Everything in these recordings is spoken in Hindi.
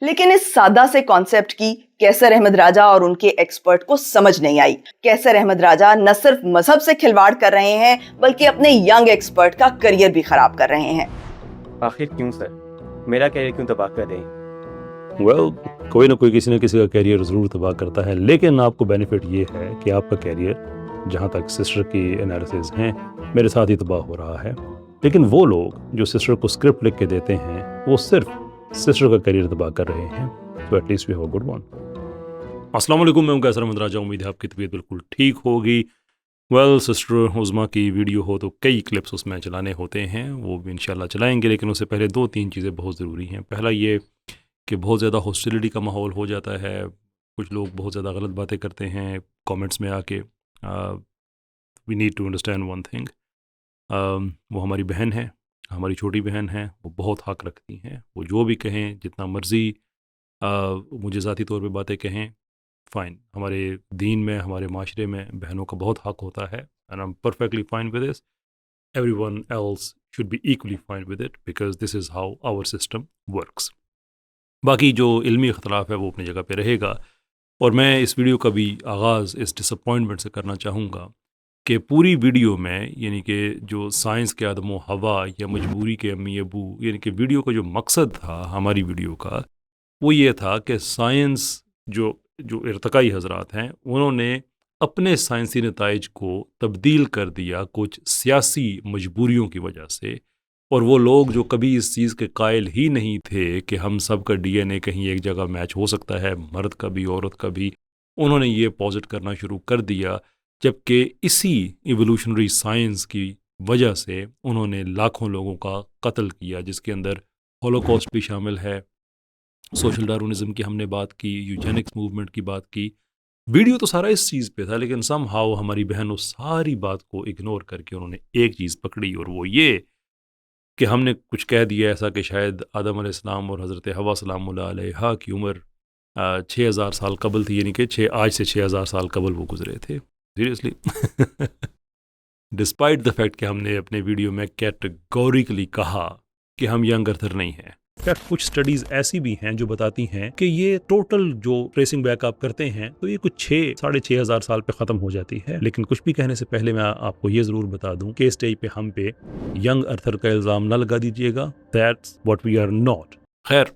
लेकिन इस सादा से कॉन्सेप्ट की कैसर अहमद राजा और उनके एक्सपर्ट को समझ नहीं आई। कैसर अहमद राजा न सिर्फ मजहब से खिलवाड़ कर रहे हैं बल्कि अपने यंग एक्सपर्ट का करियर भी खराब कर रहे हैं। आखिर क्यों सर? मेरा करियर क्यों तबाह कर रहे हैं? कोई ना कोई किसी न किसी का कैरियर ज़रूर तबाह करता है, लेकिन आपको बेनिफिट ये है कि आपका कैरियर जहाँ तक सिस्टर की एनालिसिस हैं मेरे साथ ही तबाह हो रहा है। लेकिन वो लोग जो सिस्टर को स्क्रिप्ट लिख के देते हैं वो सिर्फ सिस्टर का कैरियर तबाह कर रहे हैं। तो at least we have a good one. अस्सलाम वालेकुम, मैं हूं कैसर अहमद राजा। उम्मीद है आपकी तबीयत बिल्कुल ठीक होगी। सिस्टर उज़मा की वीडियो हो तो कई क्लिप्स उसमें चलाने होते हैं, वो भी इंशाल्लाह चलाएंगे, लेकिन उससे पहले 2-3 चीज़ें बहुत ज़रूरी हैं। पहला ये कि बहुत ज़्यादा हॉस्टिलिटी का माहौल हो जाता है, कुछ लोग बहुत ज़्यादा गलत बातें करते हैं कमेंट्स में आके। We need to understand one thing, वो हमारी बहन है, हमारी छोटी बहन है, वो बहुत हक रखती हैं। वो जो भी कहें, जितना मर्ज़ी मुझे ज़ाती तौर पे बातें कहें, फ़ाइन। हमारे दीन में, हमारे माशरे में बहनों का बहुत हक होता है, and I am perfectly fine with this. Everyone else should be equally fine with it because this is how our system works. बाकी जो इल्मी इख्तलाफ है वो अपनी जगह पे रहेगा, और मैं इस वीडियो का भी आगाज़ इस डिसअपॉइंटमेंट से करना चाहूँगा कि पूरी वीडियो में, यानी कि जो साइंस के आदम हवा या मजबूरी के अम्मी अबू, यानी कि वीडियो का जो मकसद था हमारी वीडियो का, वो ये था कि साइंस जो जो इर्तकाई हजरात हैं उन्होंने अपने साइंसी नताइज को तब्दील कर दिया कुछ सियासी मजबूरियों की वजह से। और वो लोग जो कभी इस चीज़ के कायल ही नहीं थे कि हम सब का डीएनए कहीं एक जगह मैच हो सकता है, मर्द का भी औरत का भी, उन्होंने ये पॉजिट करना शुरू कर दिया। जबकि इसी इवोल्यूशनरी साइंस की वजह से उन्होंने लाखों लोगों का कत्ल किया, जिसके अंदर होलोकॉस्ट भी शामिल है। सोशल डार्विनिज्म की हमने बात की, यूजेनिक्स मूवमेंट की बात की। वीडियो तो सारा इस चीज़ पे था, लेकिन सम हाउ हमारी बहन उस सारी बात को इग्नोर करके उन्होंने एक चीज़ पकड़ी, और वो ये कि हमने कुछ कह दिया ऐसा कि शायद आदम अलैहिस्सलाम और हज़रत हवा सलामुल्लाह अलैहा की उम्र 6000 साल कबल थी, यानी कि आज से 6000 साल कबल वो गुजरे थे। सीरियसली डिस्पाइट द फैक्ट कि हमने अपने वीडियो में कैटेगोरिकली कहा कि हम यंग अर्थर नहीं हैं। कुछ स्टडीज ऐसी भी हैं जो बताती हैं कि ये टोटल जो ट्रेसिंग बैक आप करते हैं तो ये कुछ 6-6.5 साल पे खत्म हो जाती है। लेकिन कुछ भी कहने से पहले मैं आपको ये जरूर बता दूं कि स्टेज पे हम पे यंग अर्थर का इल्जाम न लगा दीजिएगा। That's what we are not. खैर,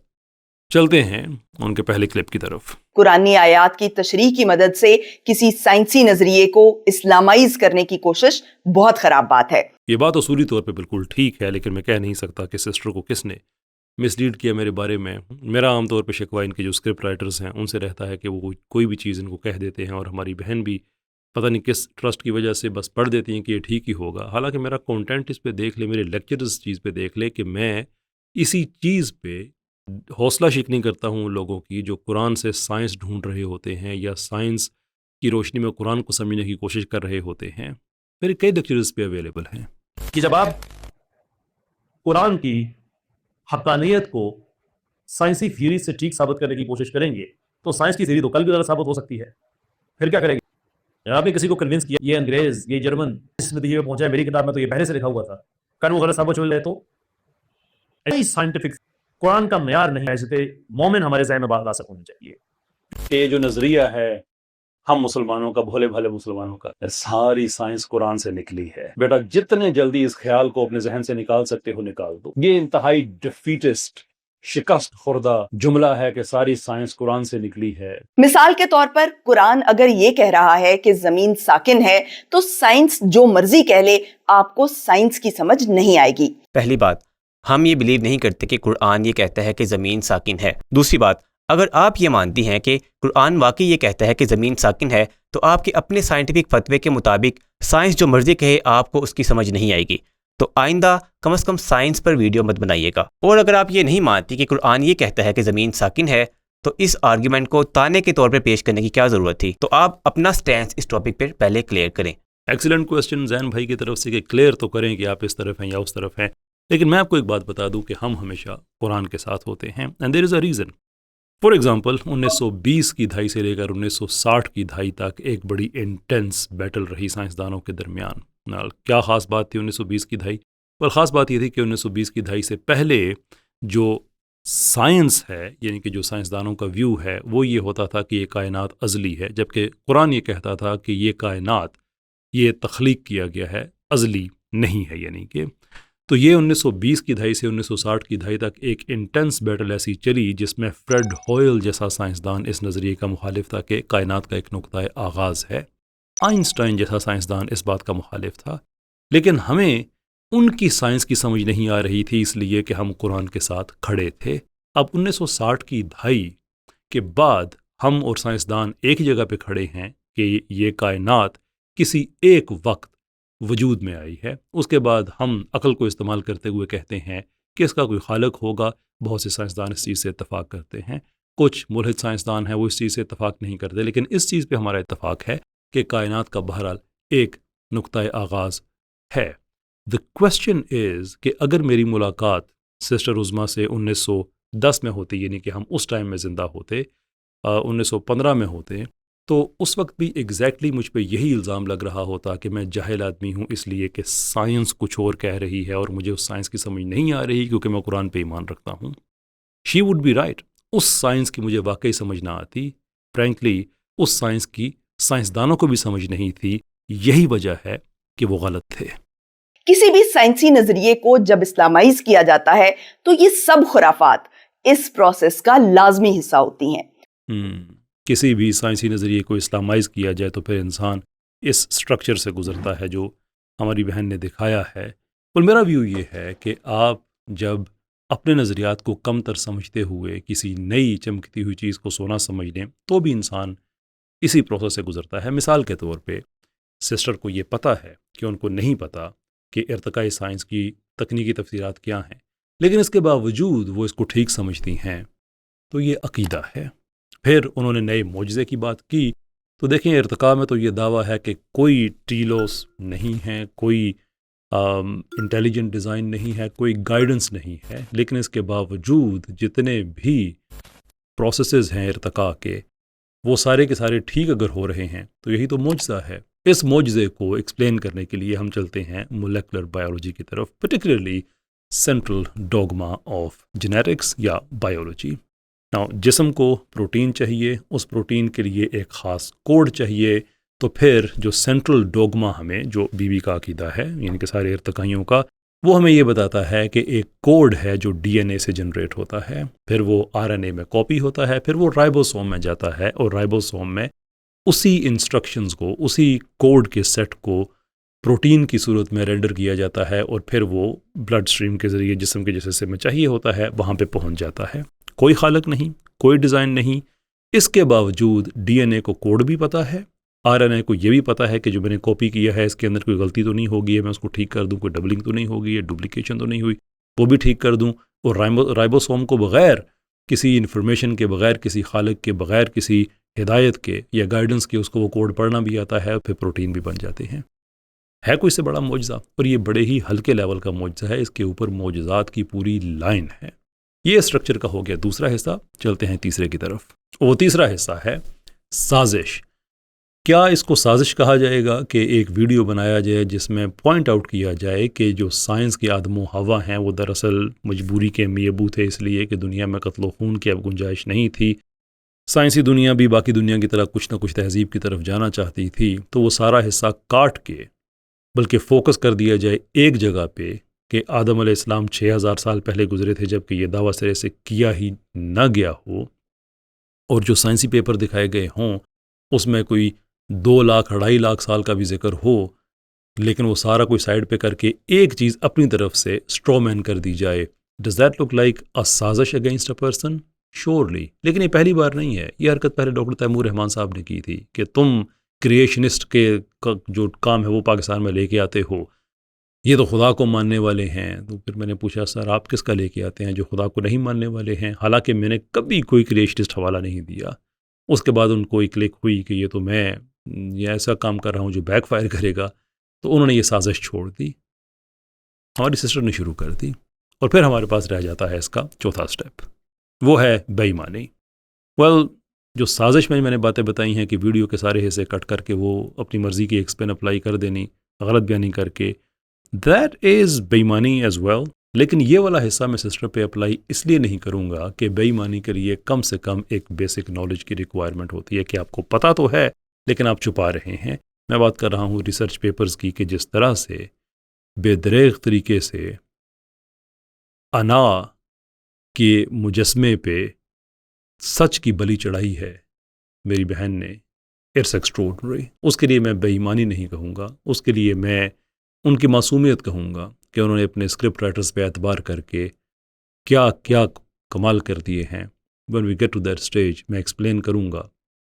चलते हैं उनके पहले क्लिप की तरफ। कुरानी आयात की तशरीह की मदद से किसी साइंसी नजरिए को इस्लामाइज करने की कोशिश बहुत खराब बात है। ये बात उसूली तौर पे बिल्कुल ठीक है, लेकिन मैं कह नहीं सकता कि सिस्टर को किसने मिसलीड किया मेरे बारे में। मेरा आमतौर पे शिकवा इनके जो स्क्रिप्ट राइटर्स हैं उनसे रहता है कि वो कोई भी चीज़ इनको कह देते हैं, और हमारी बहन भी पता नहीं किस ट्रस्ट की वजह से बस पढ़ देती हैं कि ये ठीक ही होगा। हालांकि मेरा कंटेंट इस पे देख ले, मेरे लेक्चर इस चीज़ पे देख ले कि मैं इसी चीज़ पे हौसला शिकनी करता हूँ लोगों की जो कुरान से साइंस ढूंढ रहे होते हैं या साइंस की रोशनी में कुरान को समझने की कोशिश कर रहे होते हैं। मेरे कई लेक्चर इस पे अवेलेबल हैं कि जब आप कुरान की हक़ानियत को साइंसी थ्योरी से ठीक साबित करने की कोशिश करेंगे तो साइंस की थ्योरी तो कल भी गलत साबित हो सकती है। फिर क्या करेंगे? आपने किसी को कन्विंस किया, ये अंग्रेज, ये जर्मन इस नतीजे पे पहुंचा है, मेरी किताब में तो ये पहले से लिखा हुआ था, कल वो गलत साबित हो जाए तो साइंटिफिक कुरान का मेयार नहीं है, इसलिए मोमिन हमारे ज़हन में बात ला सकना चाहिए। ये जो नजरिया है हम मुसलमानों का, भोले भाले मुसलमानों का, सारी साइंस कुरान से निकली है। बेटा, जितने जल्दी इस ख्याल को अपने जहन से निकाल सकते हो निकाल दो। ये इंतहाई डिफीटिस्ट, शिकस्त खुर्दा जुमला है कि सारी साइंस कुरान से निकली है। मिसाल के तौर पर कुरान अगर ये कह रहा है कि जमीन साकिन है तो साइंस जो मर्जी कह ले, आपको साइंस की समझ नहीं आएगी। पहली बात, हम ये बिलीव नहीं करते कि कुरान ये कहता है कि ज़मीन साकिन है। दूसरी बात, अगर आप ये मानती हैं कि कुरान वाकई ये कहता है कि ज़मीन साकिन है, तो आपके अपने साइंटिफिक फतवे के मुताबिक साइंस जो मर्जी कहे आपको उसकी समझ नहीं आएगी। तो आइंदा कम से कम साइंस पर वीडियो मत बनाइएगा। और अगर आप ये नहीं मानती कि कुरान ये कहता है कि ज़मीन साकिन है, तो इस आर्ग्यूमेंट को ताने के तौर पर पेश करने की क्या ज़रूरत थी? तो आप अपना स्टैंस इस टॉपिक पर पहले क्लियर करें। एक्सीलेंट क्वेश्चन जैन भाई की तरफ से कि क्लियर तो करें कि आप इस तरफ हैं या उस तरफ हैं। लेकिन मैं आपको एक बात बता दूं कि हम हमेशा कुरान के साथ होते हैं, and there is a reason. For example 1920 की दहाई से लेकर 1960 की दहाई तक एक बड़ी इंटेंस बैटल रही साइंसदानों के दरमियान। क्या ख़ास बात थी 1920 की दहाई? और ख़ास बात ये थी कि 1920 की दहाई से पहले जो साइंस है, यानी कि जो साइंसदानों का व्यू है, वो ये होता था कि ये कायनात अज़ली है, जबकि कुरान ये कहता था कि ये कायनात ये तख्लीक किया गया है, अज़ली नहीं है। यानी कि तो ये 1920 की दहाई से 1960 की दहाई तक एक इंटेंस बैटल ऐसी चली जिसमें फ्रेड होयल जैसा साइंसदान इस नज़रिए का मुखालिफ था कि कायनात का एक नुक्ता आगाज़ है। आइंस्टाइन जैसा साइंसदान इस बात का मुखालिफ था। लेकिन हमें उनकी साइंस की समझ नहीं आ रही थी, इसलिए कि हम कुरान के साथ खड़े थे। अब 1960 की दहाई के बाद हम और साइंसदान एक जगह पे खड़े हैं कि ये कायनात किसी एक वक्त वजूद में आई है। उसके बाद हम अक्ल को इस्तेमाल करते हुए कहते हैं कि इसका कोई खालिक होगा। बहुत से साइंसदान इस चीज़ से इत्तफाक करते हैं, कुछ मुल्हिद साइंसदान हैं वो इस चीज़ से इत्तफाक नहीं करते, लेकिन इस चीज़ पे हमारा इत्तफाक है कि कायनात का बहरहाल एक नुक्ता आगाज़ है। द क्वेश्चन इज़ कि अगर मेरी मुलाकात सिस्टर उज़मा से 1910 में होती, यानी कि हम उस टाइम में ज़िंदा होते, 1915 में होते, तो उस वक्त भी एग्जैक्टली मुझ पे यही इल्ज़ाम लग रहा होता कि मैं जाहिल आदमी हूँ, इसलिए कि साइंस कुछ और कह रही है और मुझे उस साइंस की समझ नहीं आ रही क्योंकि मैं कुरान पे ईमान रखता हूँ। She would be right. उस साइंस की मुझे वाकई समझ ना आती। फ्रैंकली उस साइंस की साइंसदानों को भी समझ नहीं थी। यही वजह है कि वो गलत थे। किसी भी साइंसी नजरिए को जब इस्लामाइज किया जाता है तो ये सब खुराफात इस प्रोसेस का लाजमी हिस्सा होती हैं। किसी भी साइंसी नज़रिए को इस्लामाइज किया जाए तो फिर इंसान इस स्ट्रक्चर से गुजरता है जो हमारी बहन ने दिखाया है। और मेरा व्यू ये है कि आप जब अपने नज़रियात को कम तर समझते हुए किसी नई चमकती हुई चीज़ को सोना समझ लें तो भी इंसान इसी प्रोसेस से गुजरता है। मिसाल के तौर पे सिस्टर को ये पता है कि उनको नहीं पता कि इर्तिकाई साइंस की तकनीकी तफसीरात क्या हैं, लेकिन इसके बावजूद वो इसको ठीक समझती हैं, तो ये अकीदा है। फिर उन्होंने नए मोजज़े की बात की, तो देखें इर्तिका में तो ये दावा है कि कोई टीलोस नहीं है, कोई इंटेलिजेंट डिज़ाइन नहीं है, कोई गाइडेंस नहीं है, लेकिन इसके बावजूद जितने भी प्रोसेसेस हैं इर्तिका के, वो सारे के सारे ठीक अगर हो रहे हैं तो यही तो मोजज़ा है। इस मोजज़े को एक्सप्लेन करने के लिए हम चलते हैं मोलेकुलर बायोलॉजी की तरफ, particularly central dogma of genetics या बायोलॉजी। नाउ जिस्म को प्रोटीन चाहिए, उस प्रोटीन के लिए एक ख़ास कोड चाहिए, तो फिर जो सेंट्रल डोगमा हमें जो बीबी का अकीदा है, यानी कि सारे इर्तिकाइयों का, वो हमें ये बताता है कि एक कोड है जो डीएनए से जनरेट होता है, फिर वो आरएनए में कॉपी होता है, फिर वो राइबोसोम में जाता है और राइबोसोम में उसी इंस्ट्रक्शंस को, उसी कोड के सेट को प्रोटीन की सूरत में रेंडर किया जाता है और फिर वो ब्लड स्ट्रीम के ज़रिए जिस्म के जिस हिस्से में चाहिए होता है वहाँ पे पहुँच जाता है। कोई खालक नहीं, कोई डिज़ाइन नहीं। इसके बावजूद डीएनए को कोड भी पता है, आरएनए को ये भी पता है कि जो मैंने कॉपी किया है इसके अंदर कोई गलती तो नहीं होगी है, मैं उसको ठीक कर दूं, कोई डबलिंग तो नहीं होगी है, डुप्लीकेशन तो नहीं हुई, वो भी ठीक कर दूं। और राइबोसोम को बग़ैर किसी इन्फॉर्मेशन के, बग़ैर किसी खालिक के, बग़ैर किसी हिदायत के या गाइडेंस के उसको वो कोड पढ़ना भी आता है, फिर प्रोटीन भी बन जाते हैं। है कोई इससे बड़ा मोजज़ा? और ये बड़े ही हल्के लेवल का मोजज़ा है, इसके ऊपर मोजज़ात की पूरी लाइन है। ये स्ट्रक्चर का हो गया दूसरा हिस्सा। चलते हैं तीसरे की तरफ। वो तीसरा हिस्सा है साजिश। क्या इसको साजिश कहा जाएगा कि एक वीडियो बनाया जाए जिसमें पॉइंट आउट किया जाए कि जो साइंस के आदमो हवा हैं वो दरअसल मजबूरी के मियाबू थे, इसलिए कि दुनिया में कत्ल खून की अब गुंजाइश नहीं थी, साइंसी दुनिया भी बाकी दुनिया की तरह कुछ ना कुछ तहजीब की तरफ जाना चाहती थी, तो वो सारा हिस्सा काट के बल्कि फ़ोकस कर दिया जाए एक जगह पे कि आदम अलैहिस्सलाम 6000 साल पहले गुजरे थे, जबकि ये दावा सिरे से किया ही ना गया हो, और जो साइंसी पेपर दिखाए गए हों उसमें कोई 2 लाख 2.5 लाख साल का भी जिक्र हो, लेकिन वो सारा कोई साइड पे करके एक चीज़ अपनी तरफ से स्ट्रॉमैन कर दी जाए। डज दैट लुक लाइक अ साजिश अगेंस्ट अ पर्सन? श्योरली। लेकिन ये पहली बार नहीं है। ये हरकत पहले डॉक्टर तैमूर रहमान साहब ने की थी कि तुम क्रिएशनिस्ट के जो काम है वो पाकिस्तान में लेके आते हो, ये तो खुदा को मानने वाले हैं। तो फिर मैंने पूछा सर आप किसका लेके आते हैं जो खुदा को नहीं मानने वाले हैं? हालांकि मैंने कभी कोई क्रिएशनिस्ट हवाला नहीं दिया। उसके बाद उनको एक क्लिक हुई कि ये तो मैं ये ऐसा काम कर रहा हूँ जो बैकफायर करेगा, तो उन्होंने ये साजिश छोड़ दी, हमारी सिस्टर ने शुरू कर दी। और फिर हमारे पास रह जाता है इसका चौथा स्टेप, वो है बेईमानी। वेल, जो साजिश में मैंने बातें बताई हैं कि वीडियो के सारे हिस्से कट करके वो अपनी मर्ज़ी की एक स्पिन अप्लाई कर देनी, गलत बयानी करके, दैट इज़ बेईमानी एज़ वेल। लेकिन ये वाला हिस्सा मैं सिस्टर पे अप्लाई इसलिए नहीं करूँगा कि बेईमानी के लिए कम से कम एक बेसिक नॉलेज की रिक्वायरमेंट होती है कि आपको पता तो है लेकिन आप छुपा रहे हैं। मैं बात कर रहा हूँ रिसर्च पेपर्स की कि जिस तरह से बेदरेग तरीके से अना के मुजस्मे पे सच की बलि चढ़ाई है मेरी बहन ने, इट्स एक्स्ट्राऑर्डिनरी। उसके लिए मैं बेईमानी नहीं कहूँगा, उसके लिए मैं उनकी मासूमियत कहूँगा कि उन्होंने अपने स्क्रिप्ट राइटर्स पे एतबार करके क्या क्या कमाल कर दिए हैं। When we get to that stage मैं एक्सप्लेन करूँगा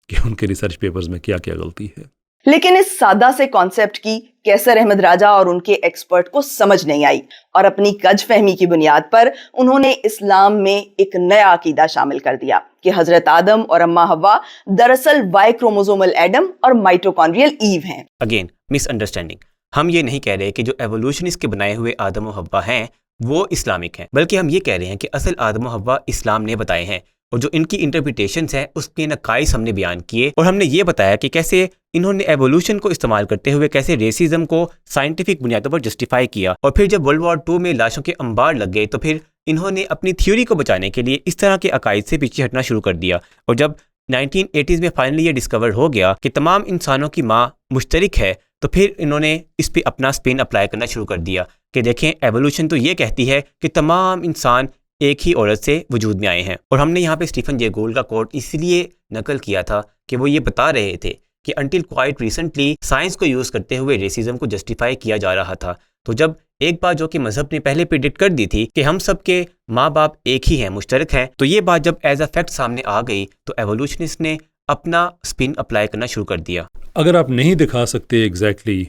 कि उनके रिसर्च पेपर्स में क्या क्या गलती है। लेकिन इस सादा से कॉन्सेप्ट की कैसर अहमद राजा और उनके एक्सपर्ट को समझ नहीं आई और अपनी कज फहमी की बुनियाद पर उन्होंने इस्लाम में एक नया अकीदा शामिल कर दिया कि हजरत आदम और अम्मा हव्वा दरअसल वाई क्रोमोसोमल एडम और माइटोकॉन्ड्रियल ईव हैं। Again misunderstanding. हम ये नहीं कह रहे कि जो एवोल्यूशनिस्ट के बनाए हुए आदम और हव्वा हैं वो इस्लामिक हैं, बल्कि हम ये कह रहे हैं कि असल आदम और हव्वा इस्लाम ने बताए हैं और जो इनकी इंटरप्रिटेशंस हैं उसके नकाइस हमने बयान किए और हमने ये बताया कि कैसे इन्होंने एवोल्यूशन को इस्तेमाल करते हुए कैसे रेसिज्म को साइंटिफिक बुनियादों पर जस्टिफाई किया। और फिर जब वर्ल्ड वॉर 2 में लाशों के अंबार लग गए तो फिर इन्होंने अपनी थ्योरी को बचाने के लिए इस तरह के अकायद से पीछे हटना शुरू कर दिया। और जब 1980s में फाइनली ये डिस्कवर हो गया कि तमाम इंसानों की माँ मुश्तरिक है तो फिर इन्होंने इस पर अपना स्पिन अप्लाई करना शुरू कर दिया कि देखें एवोल्यूशन तो ये कहती है कि तमाम इंसान एक ही औरत से वजूद में आए हैं। और हमने यहाँ पे स्टीफन जे गोल्ड का कोट इसलिए नकल किया था कि वो ये बता रहे थे कि अंटिल क्वाइट रिसेंटली साइंस को यूज़ करते हुए रेसिज्म को जस्टिफाई किया जा रहा था। तो जब एक बात जो कि मजहब ने पहले प्रेडिक्ट कर दी थी कि हम सब के माँ बाप एक ही हैं, मुश्तरक हैं, तो ये बात जब एज अ फैक्ट सामने आ गई तो एवोल्यूशनिस्ट ने अपना स्पिन अप्लाई करना शुरू कर दिया। अगर आप नहीं दिखा सकते एग्जैक्टली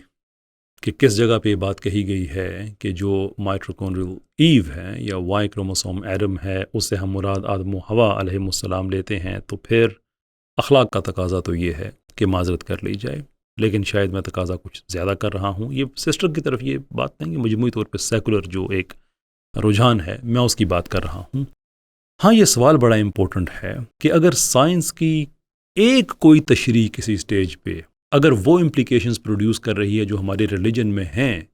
कि किस जगह पे बात कही गई है कि जो माइटोकॉन्ड्रियल ईव है या वाई क्रोमोसोम एडम है उससे हम मुराद आदम व हवा अलैहिमुस्सलाम लेते हैं, तो फिर अखलाक का तकाजा तो ये है कि माजरत कर ली जाए। लेकिन शायद मैं तकाजा कुछ ज़्यादा कर रहा हूँ। ये सिस्टर की तरफ ये बात नहीं कि मजमूई तौर पर सेकुलर जो एक रुझान है मैं उसकी बात कर रहा हूँ। हाँ, ये सवाल बड़ा इम्पोर्टेंट है कि अगर साइंस की एक कोई तशरीह किसी स्टेज पे अगर वो इम्प्लीकेशंस प्रोड्यूस कर रही है जो हमारे रिलीजन में हैं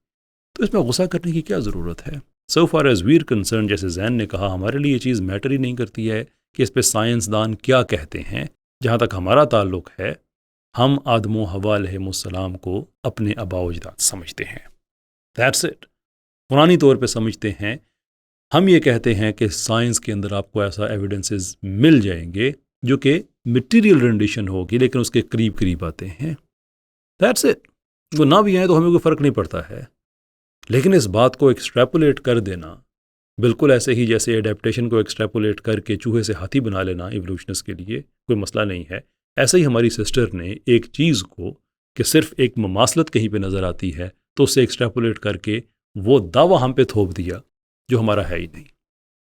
तो इसमें गुस्सा करने की क्या ज़रूरत है। सो फार एज वीर कंसर्न, जैसे जैन ने कहा, हमारे लिए ये चीज़ मैटर ही नहीं करती है कि इस पे साइंसदान क्या कहते हैं। जहाँ तक हमारा ताल्लुक़ है हम आदम व हव्वा अलैहिमुस्सलाम को अपने आबा व अजदाद समझते हैं, दैट्स इट। पुरानी तौर पे समझते हैं। हम ये कहते हैं कि साइंस के अंदर आपको ऐसा एविडेंसेस मिल जाएंगे जो कि मटीरियल रेंडिशन होगी लेकिन उसके करीब करीब आते हैं, दैट्स इट। वो ना भी आए तो हमें कोई फ़र्क नहीं पड़ता है। लेकिन इस बात को एक्सट्रैपोलेट कर देना बिल्कुल ऐसे ही जैसे एडेप्टेशन को एक्सट्रैपोलेट करके चूहे से हाथी बना लेना इवोल्यूशनिस्ट के लिए कोई मसला नहीं है। ऐसे ही हमारी सिस्टर ने एक चीज़ को कि सिर्फ एक ममासलत कहीं पे नज़र आती है तो उससे एक्सट्रैपोलेट करके वो दावा हम पे थोप दिया जो हमारा है ही नहीं।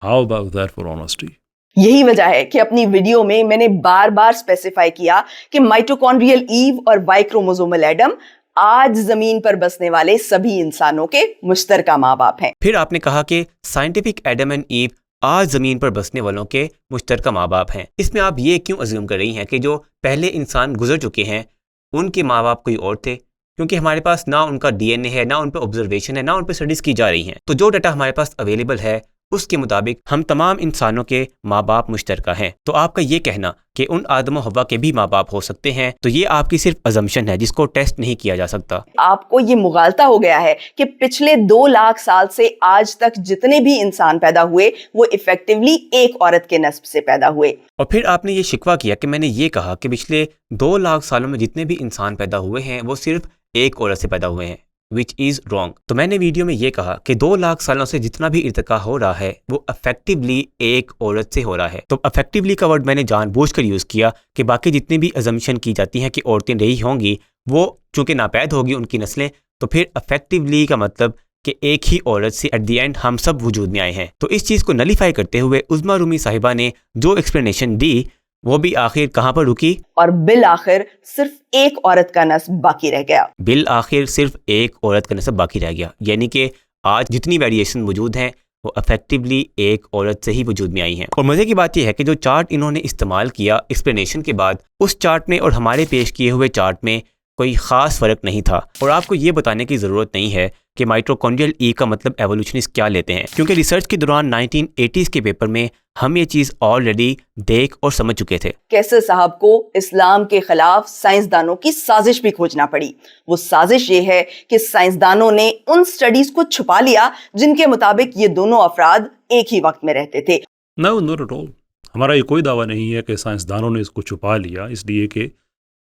How about that for honesty. यही वजह है कि अपनी वीडियो में मैंने बार बार स्पेसिफाई किया कि माइटोकॉन्ड्रियल ईव और वाई क्रोमोसोमल एडम आज जमीन पर बसने वाले सभी इंसानों के मुश्तरका माँ बाप हैं। फिर आपने कहा कि साइंटिफिक एडम एंड ईव आज ज़मीन पर बसने वालों के मुश्तरका माँ बाप हैं। इसमें आप ये क्यों अज्यूम कर रही हैं कि जो पहले इंसान गुजर चुके हैं उनके माँ बाप कोई और थे? क्योंकि हमारे पास ना उनका DNA है, ना उन पर ऑब्जर्वेशन है, ना उन पर स्टडीज़ की जा रही हैं। तो जो डाटा हमारे पास अवेलेबल है उसके मुताबिक हम तमाम इंसानों के माँ बाप मुश्तरका हैं। तो आपका ये कहना कि उन आदम और हव्वा के भी माँ बाप हो सकते हैं तो ये आपकी सिर्फ अजम्पशन है जिसको टेस्ट नहीं किया जा सकता। आपको ये मुगालता हो गया है कि पिछले 2 लाख साल से आज तक जितने भी इंसान पैदा हुए वो इफेक्टिवली एक औरत के नस्ब से पैदा हुए। और फिर आपने ये शिकवा किया कि मैंने ये कहा कि पिछले 2 लाख सालों में जितने भी इंसान पैदा हुए हैं वो सिर्फ एक औरत से पैदा हुए हैं, विच इज़ रॉन्ग। तो मैंने वीडियो में ये कहा कि 2 लाख सालों से जितना भी इर्तिका हो रहा है वो अफेक्टिवली एक औरत से हो रहा है। तो अफेक्टिवली का वर्ड मैंने जानबूझकर यूज़ किया कि बाकी जितनी भी अजम्पशन की जाती हैं कि औरतें रही होंगी वो चूँकि नापैद होगी उनकी नस्लें, तो फिर अफेक्टिवली का मतलब कि एक ही औरत से एट द एंड हम सब वजूद में आए हैं। तो इस चीज़ को नलीफाई करते हुए उज़्मा रूमी साहिबा ने जो एक्सप्लेनेशन दी वो भी आखिर कहाँ पर रुकी? और बिल आखिर सिर्फ एक औरत का नस्ब बाकी रह गया। बिल आखिर सिर्फ एक औरत का नस्ब बाकी रह गया, यानी कि आज जितनी वेरिएशन मौजूद हैं वो अफेक्टिवली एक औरत से ही वजूद में आई हैं। और मज़े की बात यह है कि जो चार्ट इन्होंने इस्तेमाल किया एक्सप्लेनेशन के बाद, उस चार्ट में और हमारे पेश किए हुए चार्ट में कोई ख़ास फ़र्क नहीं था। और आपको ये बताने की ज़रूरत नहीं है कि माइटोकॉन्ड्रियल ई का मतलब एवोल्यूशनिस्ट क्या लेते हैं, क्योंकि रिसर्च के दौरान 1980s के पेपर में हम ये चीज़ ऑलरेडी देख और समझ चुके थे। कैसर साहब को इस्लाम के खिलाफ साइंसदानों की साजिश भी खोजना पड़ी। वो साजिश ये है कि साइंसदानों ने उन स्टडीज को छुपा लिया जिनके मुताबिक ये दोनों अफराद एक ही वक्त में रहते थे। No, not at all. हमारा ये कोई दावा नहीं है कि साइंसदानों ने इसको छुपा लिया, इसलिए कि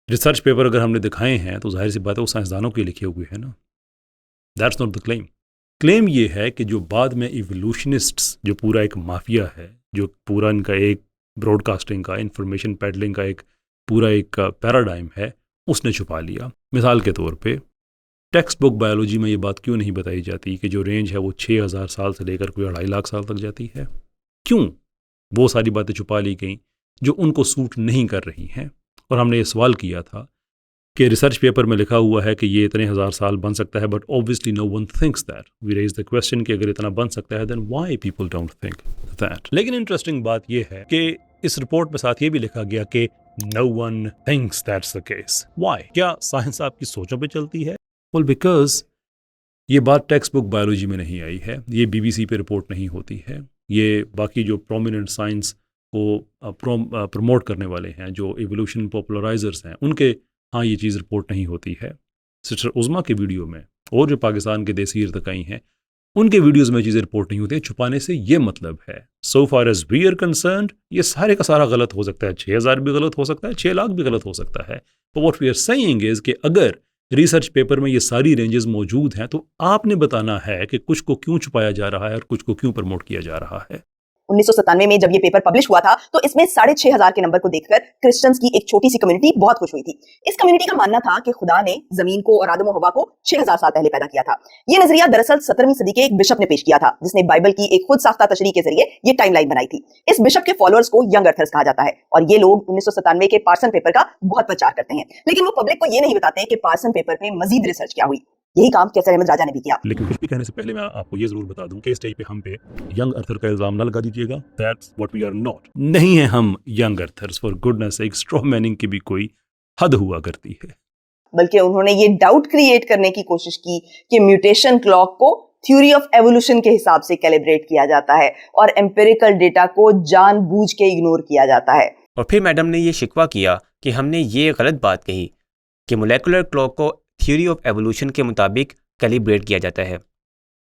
रिसर्च पेपर अगर हमने दिखाए हैं तो जाहिर सी बात है वो साइंसदानों के लिखे हुए हैं ना। That's not the claim. Claim ये है कि जो बाद में इवोल्यूशनिस्ट्स, जो पूरा एक माफिया है, जो पूरा इनका एक ब्रॉडकास्टिंग का, इंफॉर्मेशन पैडलिंग का एक पूरा एक पैराडाइम है, उसने छुपा लिया। मिसाल के तौर पे टेक्स्ट बुक बायोलॉजी में ये बात क्यों नहीं बताई जाती कि जो रेंज है वो 6000 साल से लेकर कोई 2.5 लाख साल तक जाती है? क्यों वो सारी बातें छुपा ली गई जो उनको सूट नहीं कर रही हैं? और हमने ये सवाल किया था कि रिसर्च पेपर में लिखा हुआ है कि ये इतने 1000 साल बन सकता है, but obviously no one thinks that. We raise the question कि अगर इतना बन सकता है then why people don't think that. लेकिन इंटरेस्टिंग बात ये है कि इस रिपोर्ट में साथ ये भी लिखा गया कि no one thinks that's the case. Why? क्या साइंस आपकी सोचों पे चलती है? वेल, बिकॉज ये बात टेक्स्ट बुक बायोलॉजी में नहीं आई है, ये BBC पे रिपोर्ट नहीं होती है, ये बाकी जो प्रोमिनेंट साइंस को प्रमोट करने वाले हैं, जो एवोल्यूशन पॉपुलराइजर्स हैं, उनके हाँ ये चीज़ रिपोर्ट नहीं होती है। सिस्टर उज़मा के वीडियो में और जो पाकिस्तान के देसी इर्तकाई हैं उनके वीडियोज़ में चीज़ें रिपोर्ट नहीं होती है। छुपाने से ये मतलब है, so far as we are concerned, ये सारे का सारा गलत हो सकता है। 6000 भी गलत हो सकता है, 6 लाख भी गलत हो सकता है। तो what we are saying is कि अगर रिसर्च पेपर में ये सारी रेंजेस मौजूद हैं तो आपने बताना है कि कुछ को क्यों छुपाया जा रहा है और कुछ को क्यों प्रमोट किया जा रहा है। 1997 में जब ये पेपर पब्लिश हुआ था तो इसमें 6500 के नंबर को देखकर क्रिश्चियंस की एक छोटी सी कम्युनिटी बहुत खुश हुई थी। इस कम्युनिटी का मानना था कि खुदा ने जमीन को और आदम और हवा को 6000 साल पहले पैदा किया था। ये नजरिया दरअसल 17वीं सदी के एक बिशप ने पेश किया था, जिसने बाइबल की एक खुद साख्ता तशरीह के जरिए ये टाइमलाइन बनाई थी। इस बिशप के फॉलोअर्स को यंग अर्थर्स कहा जाता है और ये लोग 1997 के पार्सन पेपर का बहुत प्रचार करते हैं, लेकिन वो पब्लिक को ये नहीं बताते कि पार्सन पेपर पे मजीद रिसर्च क्या हुई। यही काम कैसर अहमद राजा ने भी किया। लेकिन कुछ भी कहने से पहले मैं आपको ये जरूर बता दूं कि इस स्टेज पे हम पे यंग अर्थर का इल्जाम ना लगा दीजिएगा। That's what we are not. नहीं है हम young earthers, for goodness sake. Straw manning की भी कोई हद हुआ करती है। बल्कि उन्होंने ये डाउट क्रिएट करने की कोशिश की कि म्यूटेशन क्लॉक को थ्योरी ऑफ एवोल्यूशन के हिसाब से कैलिब्रेट किया जाता है और एम्पिरिकल डेटा को जानबूझ के इग्नोर किया जाता है। और फिर मैडम ने ये शिकवा किया कि हमने ये गलत बात कही कि मोलेकुलर क्लॉक को थ्योरी ऑफ एवोल्यूशन के मुताबिक कैलिब्रेट किया जाता है।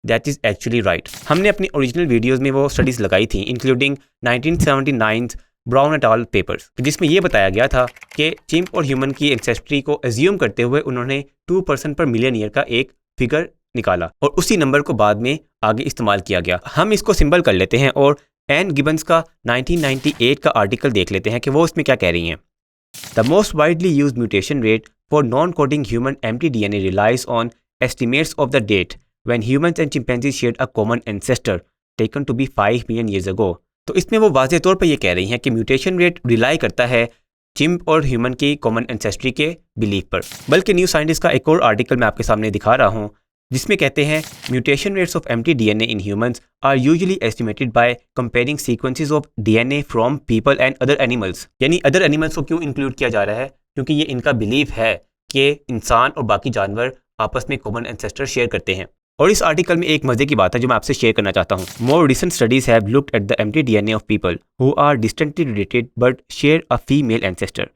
That is actually right. हमने अपनी ओरिजिनल वीडियोस में वो स्टडीज़ लगाई थी, including 1979 brown at all papers, जिसमें ये बताया गया था कि चिम्प और ह्यूमन की एंसेस्ट्री को एज्यूम करते हुए उन्होंने 2% पर मिलियन ईयर का एक फिगर निकाला और उसी नंबर को बाद में आगे इस्तेमाल किया गया। हम इसको सिंबल कर लेते हैं और एन गिबन्स का 1998 का आर्टिकल देख लेते हैं कि वो इसमें क्या कह रही हैं। The most widely used mutation rate for non-coding human mtDNA relies on estimates of the date when humans and chimpanzees shared a common ancestor taken to be 5 million years ago। तो इसमें वो वाज़े तौर पर ये कह रही हैं कि म्यूटेशन रेट रिलाई करता है चिम्प और ह्यूमन की कॉमन एंसेस्ट्री के बिलीफ पर। बल्कि न्यू साइंटिस्ट का एक और आर्टिकल मैं आपके सामने दिखा रहा हूँ जिसमें कहते हैं mutation rates of mtDNA in humans are usually estimated by comparing sequences of DNA from people and other animals. यानी अदर एनिमल्स को क्यों इंक्लूड किया जा रहा है? क्योंकि ये इनका बिलीफ है कि इंसान और बाकी जानवर आपस में कॉमन एंसेस्टर शेयर करते हैं। और इस आर्टिकल में एक मजे की बात है जो मैं आपसे शेयर करना चाहता हूँ। More recent studies have looked at the mtDNA of people who are distantly related but share a female ancestor.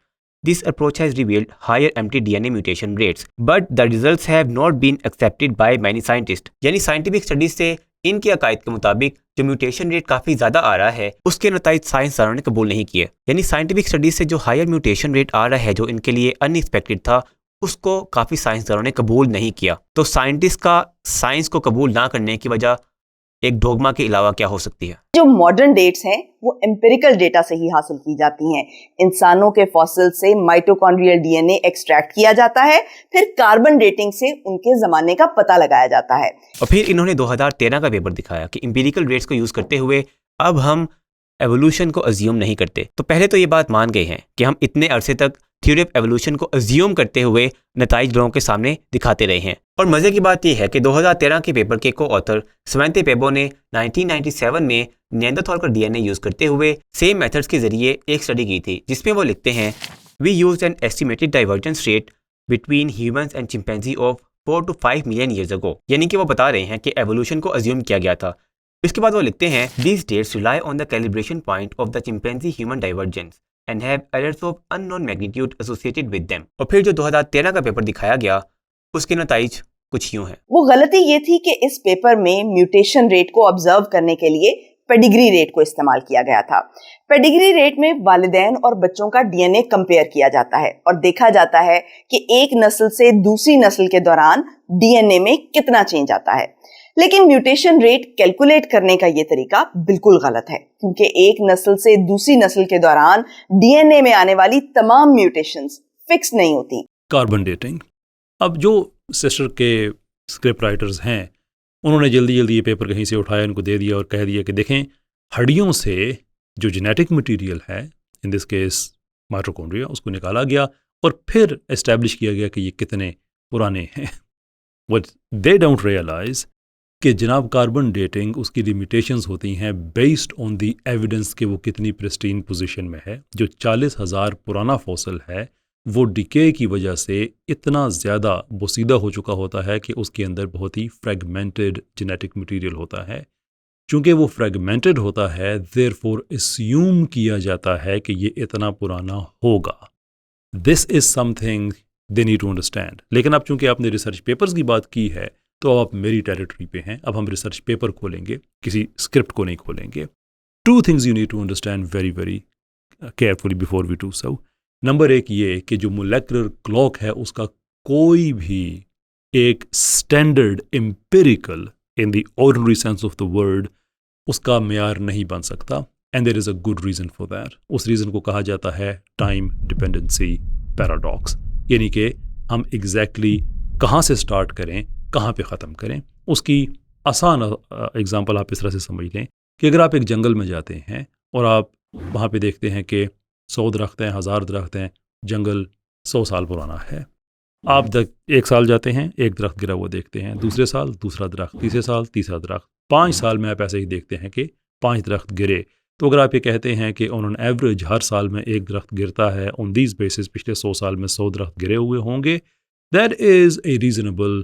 This approach has revealed higher mtDNA mutation rates, but the results have not been accepted by many scientists। यानी साइंटिफिक स्टडीज से इनके अकायद के मुताबिक जो म्यूटेशन रेट काफ़ी ज़्यादा आ रहा है उसके नतीजे साइंसदानों ने कबूल नहीं किए। यानी साइंटिफिक स्टडीज से जो हायर म्यूटेशन रेट आ रहा है जो इनके लिए अनएक्सपेक्टेड था उसको काफ़ी साइंसदानों ने कबूल नहीं किया। तो साइंटिस्ट का साइंस को कबूल ना करने की वजह एक डोगमा के अलावा क्या हो सकती है? जो मॉडर्न डेट्स हैं वो एम्पिरिकल डेटा से ही हासिल की जाती हैं। इंसानों के फॉसिल से माइटोकॉन्ड्रियल DNA एक्सट्रैक्ट किया जाता है, फिर कार्बन डेटिंग से उनके ज़माने का पता लगाया जाता है। और फिर इन्होंने 2013 का पेपर दिखाया कि एम्पिरिकल रेट्स को यूज़ करते हुए अब हम एवोल्यूशन को अज्यूम नहीं करते। तो पहले तो ये बात मान गए हैं कि हम इतने अरसे तक थ्योरी ऑफ एवोल्यूशन को अज्यूम करते हुए नताइज लोगों के सामने दिखाते रहे हैं। और मज़े की बात यह है कि 2013 के पेपर के को ऑथर समंते पेबो ने 1997 में निएंडरथॉल का DNA यूज़ करते हुए सेम मेथड्स के जरिए एक स्टडी की थी जिसमें वो लिखते हैं we use an estimated divergence rate between humans and chimpanzee of 4 to 5 million years ago। यानी कि वो बता रहे हैं कि एवोल्यूशन को अज्यूम किया गया था। इसके बाद वो लिखते हैं these dates rely on the calibration point of the chimpanzee human divergence and have errors of unknown magnitude associated with them। और फिर जो 2013 का पेपर दिखाया गया उसके नतीजे कुछ यूं हैं। वो गलती ये थी कि इस पेपर में म्यूटेशन रेट को ऑब्जर्व करने के लिए पेडिग्री रेट को इस्तेमाल किया गया था। पेडिग्री रेट में वालिदैन और बच्चों का डीएनए कंपेयर किया जाता है और देखा जाता है कि एक नस्ल से दूसरी नस्ल के दौरान डीएनए में कितना चेंज आता है। लेकिन म्यूटेशन रेट कैलकुलेट करने का ये तरीका बिल्कुल गलत है, क्योंकि एक नस्ल से दूसरी नस्ल के दौरान डीएनए में आने वाली तमाम म्यूटेशंस फिक्स नहीं होती। Carbon dating. अब जो सिस्टर के स्क्रिप्ट राइटर्स हैं उन्होंने जल्दी जल्दी ये पेपर कहीं से उठाया, इनको दे दिया और कह दिया कि देखें हड्डियों से जो जेनेटिक मटेरियल है, इन दिस केस माइटोकॉन्ड्रिया, उसको निकाला गया और फिर एस्टैब्लिश किया गया कि ये कितने पुराने हैं। व्हाट दे डोंट रियलाइज कि जनाब कार्बन डेटिंग उसकी लिमिटेशंस होती हैं बेस्ड ऑन द एविडेंस कि वो कितनी प्रिस्टीन पोजीशन में है। जो 40,000 पुराना फॉसल है वो डिके की वजह से इतना ज़्यादा बोसीदा हो चुका होता है कि उसके अंदर बहुत ही फ्रेगमेंटेड जेनेटिक मटेरियल होता है। चूँकि वो फ्रेगमेंटेड होता है देयरफॉर अस्यूम किया जाता है कि ये इतना पुराना होगा। This is something they need to understand. लेकिन अब चूँकि आपने रिसर्च पेपर्स की बात की है तो आप मेरी टेरिटरी पे हैं। अब हम रिसर्च पेपर खोलेंगे, किसी स्क्रिप्ट को नहीं खोलेंगे। 2 things you need to understand very very carefully before we do so। Number 1 ये कि जो मोलेकुलर क्लॉक है उसका कोई भी एक standard empirical in the ordinary sense of the word उसका मेयार नहीं बन सकता। And there is a good reason for that. उस रीज़न को कहा जाता है टाइम डिपेंडेंसी पैराडॉक्स, यानी कि हम एग्जैक्टली कहाँ से स्टार्ट करें, कहाँ पे ख़त्म करें। उसकी आसान एग्जांपल आप इस तरह से समझ लें कि अगर आप एक जंगल में जाते हैं और आप वहाँ पे देखते हैं कि 100 दरख्त हैं, 1000 दरख्त हैं, जंगल 100 साल पुराना है। आप एक साल जाते हैं, एक दरख्त गिरा हुआ देखते हैं, दूसरे साल दूसरा दरख्त, तीसरे साल तीसरा दरख्त, 5 साल में आप ऐसे ही देखते हैं कि 5 दरख्त गिरे। तो अगर आप ये कहते हैं कि ऑन एन एवरेज हर साल में एक दरख्त गिरता है, ऑन दीज बेसिस पिछले 100 साल में 100 दरख्त गिरे हुए होंगे, that is a reasonable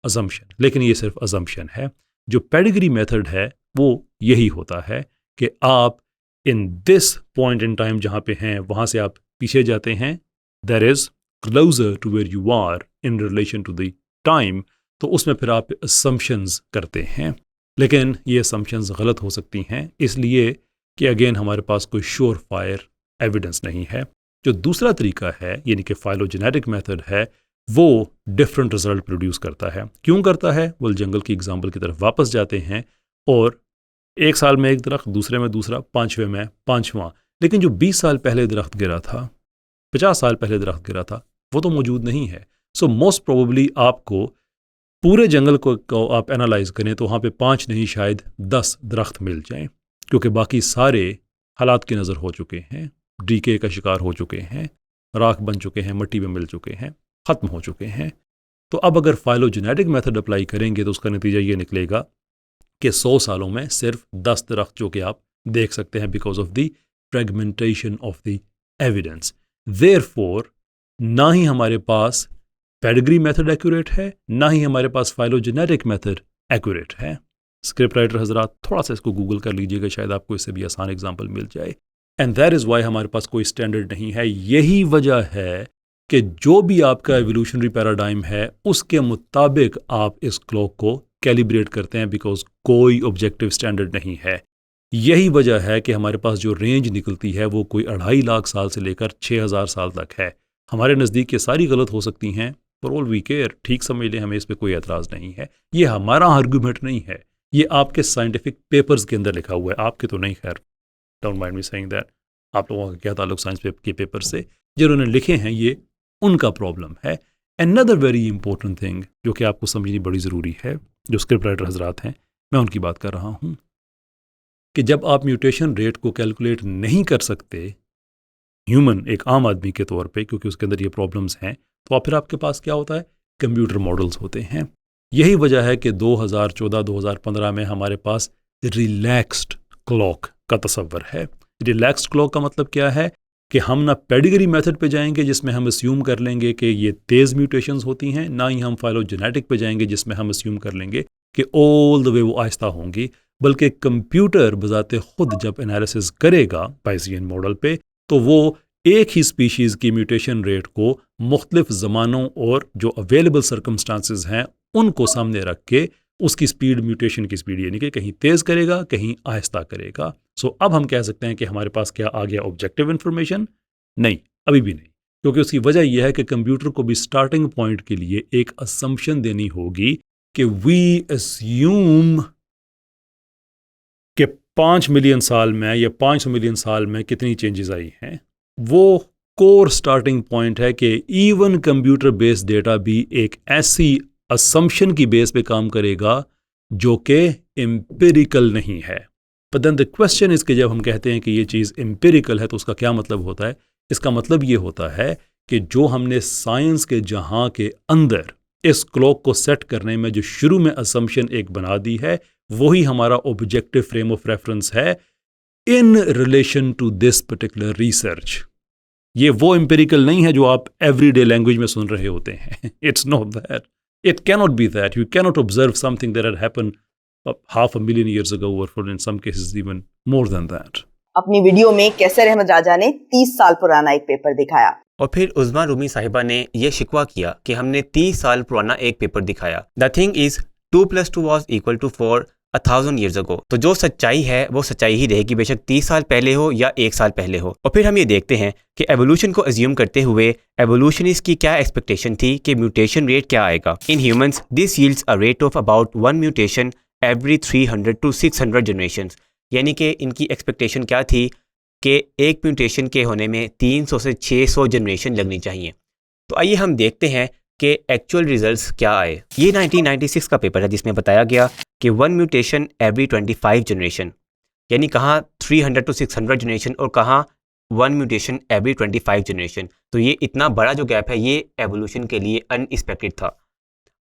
assumption. लेकिन ये सिर्फ अजम्पशन है। जो पेडिग्री मेथड है वो यही होता है कि आप in this point in time जहाँ पे हैं वहाँ से आप पीछे जाते हैं, that is closer to where you are in relation to the time. तो उसमें फिर आप असम्पशंस करते हैं, लेकिन ये असम्पशंस गलत हो सकती हैं इसलिए कि अगेन हमारे पास कोई श्योर फायर एविडेंस नहीं है। जो दूसरा तरीका है यानी कि फाइलोजेनेटिक मेथड है वो डिफरेंट रिजल्ट प्रोड्यूस करता है। क्यों करता है? वो जंगल की एग्जाम्पल की तरफ वापस जाते हैं और एक साल में एक दरख्त, दूसरे में दूसरा, 5वें में 5वां। लेकिन जो 20 साल पहले दरख्त गिरा था, 50 साल पहले दरख्त गिरा था, वो तो मौजूद नहीं है। सो मोस्ट प्रोबेबली आपको पूरे जंगल को आप एनालाइज करें तो वहाँ पे 5 नहीं शायद 10 दरख्त मिल जाएं, क्योंकि बाकी सारे हालात की नज़र हो चुके हैं, डीके का शिकार हो चुके हैं, राख बन चुके हैं, मिट्टी में मिल चुके हैं, ख़त्म हो चुके हैं। तो अब अगर फाइलोजेनेटिक मेथड अप्लाई करेंगे तो उसका नतीजा ये निकलेगा कि 100 सालों में सिर्फ 10 दरख्त जो कि आप देख सकते हैं because of the fragmentation of the evidence. Therefore ना ही हमारे पास पेडिग्री मेथड एक्यूरेट है, ना ही हमारे पास फाइलोजेनेटिक मेथड एक्यूरेट है। स्क्रिप्ट राइटर हजरात थोड़ा सा इसको गूगल कर लीजिएगा, शायद आपको इससे भी आसान एग्जाम्पल मिल जाए। एंड दैट इज़ वाई हमारे पास कोई स्टैंडर्ड नहीं है। यही वजह है कि जो भी आपका एवोल्यूशनरी पैराडाइम है उसके मुताबिक आप इस क्लॉक को कैलिब्रेट करते हैं, बिकॉज कोई ऑब्जेक्टिव स्टैंडर्ड नहीं है। यही वजह है कि हमारे पास जो रेंज निकलती है वो कोई 2.5 लाख साल से लेकर 6000 साल तक है। हमारे नज़दीक ये सारी गलत हो सकती हैं, फॉर ऑल वी केयर, ठीक समझ लें, हमें इस पर कोई एतराज़ नहीं है। ये हमारा आर्गूमेंट नहीं है, ये आपके साइंटिफिक पेपर्स के अंदर लिखा हुआ है, आपके तो नहीं। खैर don't mind me saying that, आप लोगों का क्या ताल्लुक साइंस के पेपर से, जिन्होंने लिखे हैं ये उनका प्रॉब्लम है। अनदर वेरी इंपॉर्टेंट थिंग जो कि आपको समझनी बड़ी ज़रूरी है, जो स्क्रिप्ट राइटर हजरात हैं, मैं उनकी बात कर रहा हूँ, कि जब आप म्यूटेशन रेट को कैलकुलेट नहीं कर सकते ह्यूमन, एक आम आदमी के तौर पे, क्योंकि उसके अंदर ये प्रॉब्लम्स हैं, तो फिर आपके पास क्या होता है? कंप्यूटर मॉडल्स होते हैं। यही वजह है कि 2014-2015 में हमारे पास रिलैक्स्ड क्लॉक का तस्वर है। रिलैक्स्ड क्लॉक का मतलब क्या है? कि हम ना पेडिग्री मेथड पे जाएंगे जिसमें हम अस्यूम कर लेंगे कि ये तेज़ म्यूटेशंस होती हैं, ना ही हम फाइलोजेनेटिक पे जाएंगे जिसमें हम अस्यूम कर लेंगे कि ऑल द वे वो आहिस्ता होंगी, बल्कि कंप्यूटर बजाते खुद जब एनालिसिस करेगा बायसियन मॉडल पे तो वो एक ही स्पीशीज़ की म्यूटेशन रेट को मुख्तलिफ ज़मानों और जो अवेलेबल सर्कमस्टांसेस हैं उनको सामने रख के उसकी स्पीड, म्यूटेशन की स्पीड यानी कि कहीं तेज़ करेगा कहीं आहिस्ता करेगा। सो अब हम कह सकते हैं कि हमारे पास क्या आ गया ऑब्जेक्टिव इन्फॉर्मेशन? नहीं, अभी भी नहीं, क्योंकि उसकी वजह यह है कि कंप्यूटर को भी स्टार्टिंग पॉइंट के लिए एक असम्पशन देनी होगी कि वी अस्यूम कि 5 मिलियन साल में या 500 मिलियन साल में कितनी चेंजेस आई हैं। वो कोर स्टार्टिंग पॉइंट है कि इवन कंप्यूटर बेस्ड डेटा भी एक ऐसी असम्पशन की बेस पे काम करेगा जो कि एम्पिरिकल नहीं है। But then the question is कि जब हम कहते हैं कि ये चीज़ एम्पिरिकल है तो उसका क्या मतलब होता है? इसका मतलब ये होता है कि जो हमने साइंस के जहां के अंदर इस क्लॉक को सेट करने में जो शुरू में असम्पशन एक बना दी है वही हमारा ऑब्जेक्टिव फ्रेम ऑफ रेफरेंस है in relation to this particular research. ये वो एम्पिरिकल नहीं है जो आप एवरीडे लैंग्वेज में सुन रहे होते हैं। It's not that, it cannot be that. You cannot observe something that had happened half a million years ago or for in some cases even more than that. अपनी वीडियो में कैसर अहमद राजा ने 30 साल पुराना एक पेपर दिखाया और फिर उज़मा रूमी साहिबा ने यह शिकवा किया कि हमने 30 साल पुराना एक पेपर दिखाया। The thing is 2 + 2 was equal to 4 1000 years ago। तो जो सच्चाई है वो सच्चाई ही रहेगी, बेशक 30 साल पहले हो या 1 साल पहले हो। और फिर हम ये देखते हैं कि एवोल्यूशन को अज्यूम करते हुए एवोल्यूशनिस्ट की क्या एक्सपेक्टेशन थी कि म्यूटेशन रेट क्या आएगा। In humans this yields a rate of about 1 mutation every 300 to 600 generations. यानी कि इनकी एक्सपेक्टेशन क्या थी कि एक म्यूटेशन के होने में 300 से 600 जनरेशन लगनी चाहिए। तो आइए हम देखते हैं कि एक्चुअल रिजल्ट्स क्या आए। ये 1996 का पेपर है जिसमें बताया गया कि 1 म्यूटेशन एवरी 25 जनरेशन, यानी कहाँ 300 to 600 जनरेशन और कहाँ 1 म्यूटेशन एवरी 25 जनरेशन। तो ये इतना बड़ा जो गैप है ये एवोल्यूशन के लिए अनएक्सपेक्टेड था।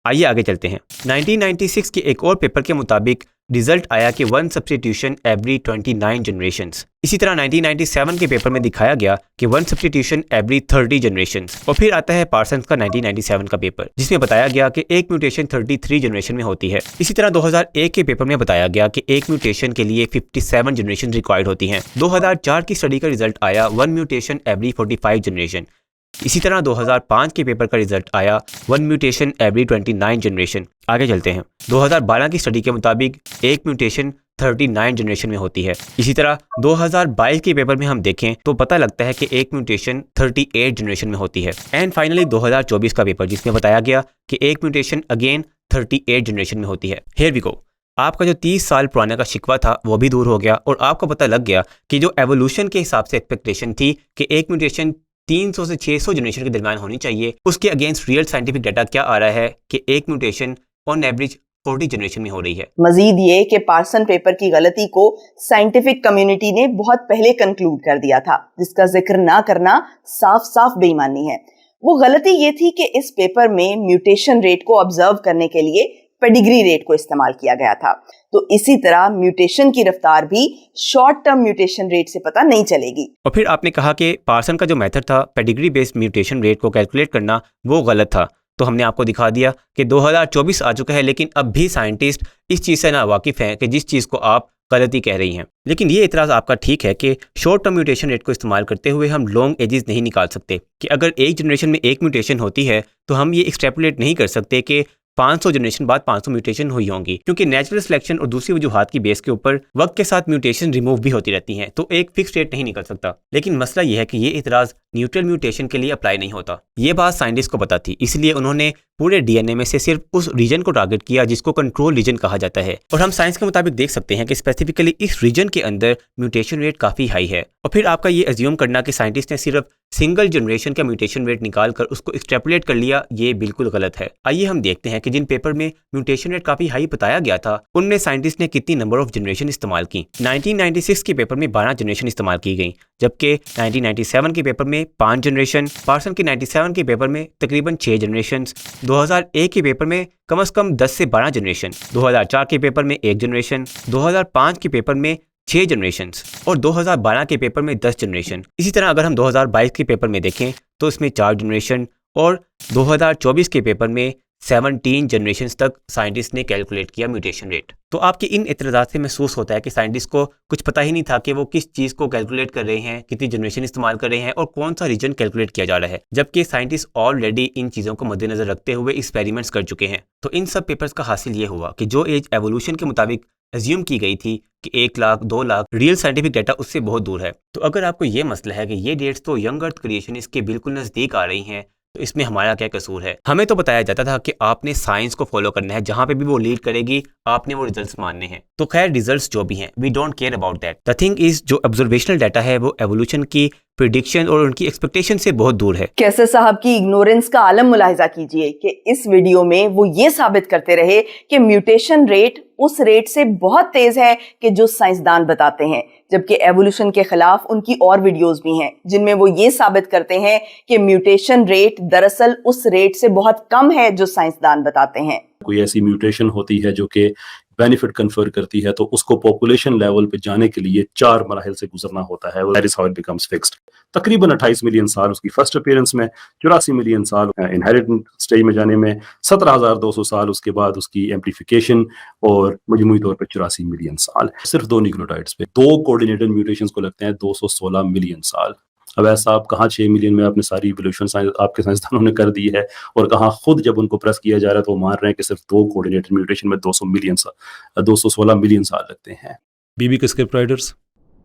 आइए आगे चलते हैं। 1996 के एक और पेपर के मुताबिक रिजल्ट आया कि 1 सब्स्टिट्यूशन एवरी 29 जनरेशंस। इसी तरह 1997 के पेपर में दिखाया गया कि 1 सब्स्टिट्यूशन एवरी 30 जनरेशंस। और फिर आता है पार्सन्स का 1997 का पेपर जिसमें बताया गया कि एक म्यूटेशन 33 जनरेशन में होती है। इसी तरह 2001 के पेपर में बताया गया कि एक म्यूटेशन के लिए 57 जनरेशन रिक्वायर्ड होती हैं। 2004 की स्टडी का रिजल्ट आया 1 म्यूटेशन एवरी 45 जनरेशन। इसी तरह 2005 के पेपर का रिजल्ट आया 1 म्यूटेशन एवरी 29 जनरेशन। आगे चलते हैं। 2012 की स्टडी के मुताबिक एक म्यूटेशन 39 जनरेशन में होती है। इसी तरह 2022 के पेपर में हम देखें तो पता लगता है कि एक म्यूटेशन 38 जनरेशन में होती है। एंड फाइनली 2024 का पेपर जिसमें बताया गया कि एक म्यूटेशन अगेन 38 जनरेशन में होती है। Here we go. आपका जो 30 साल पुराने का शिकवा था वो भी दूर हो गया और आपको पता लग गया कि जो एवोल्यूशन के हिसाब से एक्सपेक्टेशन थी कि एक म्यूटेशन 300 से 600 जनरेशन के दरमियान होनी चाहिए, उसके अगेंस्ट रियल साइंटिफिक डाटा क्या आ रहा है कि एक म्यूटेशन ऑन एवरेज 40 जनरेशन में हो रही है। मजीद ये कि पार्सन पेपर की गलती को साइंटिफिक कम्युनिटी ने बहुत पहले कंक्लूड कर दिया था, जिसका जिक्र ना करना साफ साफ बेईमानी है। वो गलती ये थी कि इस पेपर में म्यूटेशन रेट को ऑब्जर्व करने के लिए पेडिग्री रेट को इस्तेमाल किया गया था। तो इसी तरह म्यूटेशन की रफ्तार भी शॉर्ट टर्म म्यूटेशन रेट से पता नहीं चलेगी। और फिर आपने कहा कि पार्सन का जो मेथड था पेडिग्री बेस्ड म्यूटेशन रेट को कैलकुलेट करना वो गलत था। तो हमने आपको दिखा दिया कि 2024 आ चुका है लेकिन अब भी साइंटिस्ट इस चीज़ से ना वाकिफ़ हैं कि जिस चीज़ को आप गलती कह रही हैं। लेकिन ये इतराज़ आपका ठीक है कि शॉर्ट टर्म म्यूटेशन रेट को इस्तेमाल करते हुए हम लॉन्ग एजेस नहीं निकाल सकते कि अगर एक जनरेशन में एक म्यूटेशन होती है तो हम ये एक्सट्रैपोलेट नहीं कर सकते कि 500 जनरेशन बाद 500 म्यूटेशन हुई होंगी, क्योंकि नेचुरल सिलेक्शन और दूसरी वजूहात की बेस के ऊपर वक्त के साथ म्यूटेशन रिमूव भी होती रहती हैं, तो एक फिक्स रेट नहीं निकल सकता। लेकिन मसला यह है कि ये इतराज़ न्यूट्रल म्यूटेशन के लिए अप्लाई नहीं होता। ये बात साइंटिस्ट को पता थी, इसलिए उन्होंने पूरे डीएनए में से सिर्फ उस रीजन को टारगेट किया जिसको कंट्रोल रीजन कहा जाता है। और हम साइंस के मुताबिक देख सकते हैं कि स्पेसिफिकली इस रीजन के अंदर म्यूटेशन रेट काफ़ी हाई है। और फिर आपका ये अज्यूम करना कि साइंटिस्ट ने सिर्फ सिंगल जनरेशन का म्यूटेशन रेट निकाल कर उसको एक्सट्रैपोलेट कर लिया, ये बिल्कुल गलत है। आइए हम देखते हैं कि जिन पेपर में म्यूटेशन रेट काफ़ी हाई बताया गया था उनमें साइंटिस्ट ने कितनी नंबर ऑफ जनरेशन इस्तेमाल की। 1996 के पेपर में 12 जनरेशन इस्तेमाल की गई, जबकि 1997 के पेपर में 5 जनरेशन, पार्सन के 97 के पेपर में तकरीबन 6 जनरेशन, 2001 के पेपर में कम से कम 10 से 12 जनरेशन, 2004 के पेपर में 1 जनरेशन, 2005 के पेपर में 6 जनरेशन और 2012 के पेपर में 10 जनरेशन। इसी तरह अगर हम 2022 के पेपर में देखें तो इसमें 4 जनरेशन और 2024 के पेपर में 17 जनरेशन तक साइंटिस्ट ने कैलकुलेट किया म्यूटेशन रेट। तो आपके इन इतराज़ात से महसूस होता है कि साइंटिस्ट को कुछ पता ही नहीं था कि वो किस चीज़ को कैलकुलेट कर रहे हैं, कितनी जनरेशन इस्तेमाल कर रहे हैं और कौन सा रीजन कैलकुलेट किया जा रहा है, जबकि साइंटिस्ट ऑलरेडी इन चीज़ों को मद्देनजर रखते हुए एक्सपेरिमेंट्स कर चुके हैं। तो इन सब पेपर्स का हासिल ये हुआ कि जो एज एवोल्यूशन के मुताबिक एज्यूम की गई थी कि 1 lakh 2 lakh, real scientific data उससे बहुत दूर है। तो अगर आपको ये मसला है कि ये डेट्स तो यंग अर्थ क्रिएशन इसके बिल्कुल नज़दीक आ रही हैं, तो इसमें हमारा क्या कसूर है? हमें तो बताया जाता था कि आपने साइंस को फॉलो करना है, जहां पे भी वो लीड करेगी आपने वो रिजल्ट्स मानने हैं। तो खैर रिजल्ट्स जो भी हैं, we don't care about that. The thing is, जो ऑब्जर्वेशनल डाटा है वो एवोल्यूशन की प्रिडिक्शन और उनकी एक्सपेक्टेशन से बहुत दूर है। कैसर साहब की इग्नोरेंस का आलम मुलाहिजा कीजिए कि इस वीडियो में वो ये साबित करते रहे कि म्यूटेशन रेट उस रेट से बहुत तेज है कि जो साइंसदान बताते हैं, जबकि एवोल्यूशन के खिलाफ उनकी और वीडियोस भी हैं जिनमें वो ये साबित करते हैं कि म्यूटेशन रेट दरअसल उस रेट से बहुत कम है जो साइंसदान बताते हैं। कोई ऐसी म्यूटेशन होती है जो कि बेनिफिट कन्फर करती है, तो उसको पॉपुलेशन लेवल पे जाने के लिए 4 मराहिल से गुजरना होता है। That is how it becomes fixed. तकरीबन 28 मिलियन साल उसकी फर्स्ट अपीयरेंस में, 84 मिलियन साल इनहेरिटेंट स्टेज में जाने में, 17,200 साल उसके बाद उसकी एम्प्लीफिकेशन, और मजमूई तौर पे 84 मिलियन साल। सिर्फ 2 न्यूक्लियोटाइड्स पे 2 कोऑर्डिनेटेड म्यूटेशंस को लगते हैं 216 मिलियन साल। अब ऐसा आप कहाँ 6 मिलियन में आपने सारी इवोल्यूशन आपके साइंसदानों ने कर दी है, और कहाँ खुद जब उनको प्रेस किया जा रहा है तो वो मान रहे हैं कि सिर्फ 2 कोऑर्डिनेटेड म्यूटेशन में 216 मिलियन साल लगते हैं। बीबी के स्क्रिप्ट राइटर्स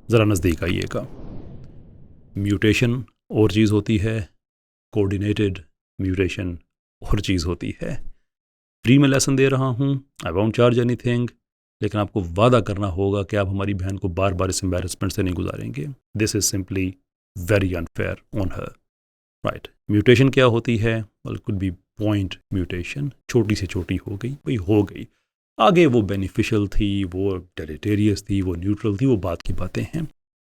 ज़रा नज़दीक आइएगा। म्यूटेशन और चीज़ होती है, कोऑर्डिनेटेड म्यूटेशन और चीज़ होती है। फ्री में लेसन दे रहा हूँ, आई वोंट चार्ज एनीथिंग, लेकिन आपको वादा करना होगा कि आप हमारी बहन को बार बार इस एम्बैरेसमेंट से नहीं गुजारेंगे। This is simply very unfair on her, right? Mutation क्या होती है? well, it could be point mutation, छोटी से छोटी हो गई, भाई हो गई, आगे वो बेनिफिशियल थी, वो डेलेटेरियस थी, वो न्यूट्रल थी, वो बात की बातें हैं।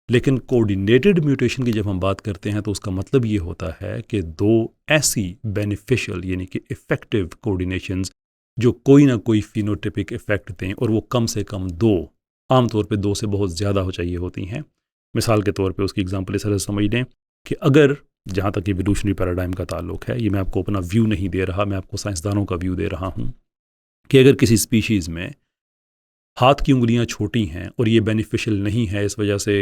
लेकिन कोऑर्डिनेटेड म्यूटेशन की जब हम बात करते हैं तो उसका मतलब ये होता है कि 2 ऐसी बेनिफिशियल यानी कि इफेक्टिव कोऑर्डिनेशंस जो कोई ना कोई फिनोटिपिक इफेक्ट दें, और वो कम से कम 2, आमतौर पे 2 से बहुत ज़्यादा हो चाहिए होती हैं। मिसाल के तौर पे उसकी एग्जांपल इस तरह से समझ लें कि अगर, जहाँ तक इवोल्यूशनरी पैराडाइम का ताल्लुक है, ये मैं आपको अपना व्यू नहीं दे रहा, मैं आपको साइंसदानों का व्यू दे रहा हूँ, कि अगर किसी स्पीशीज़ में हाथ की उंगलियाँ छोटी हैं और ये बेनिफिशियल नहीं है, इस वजह से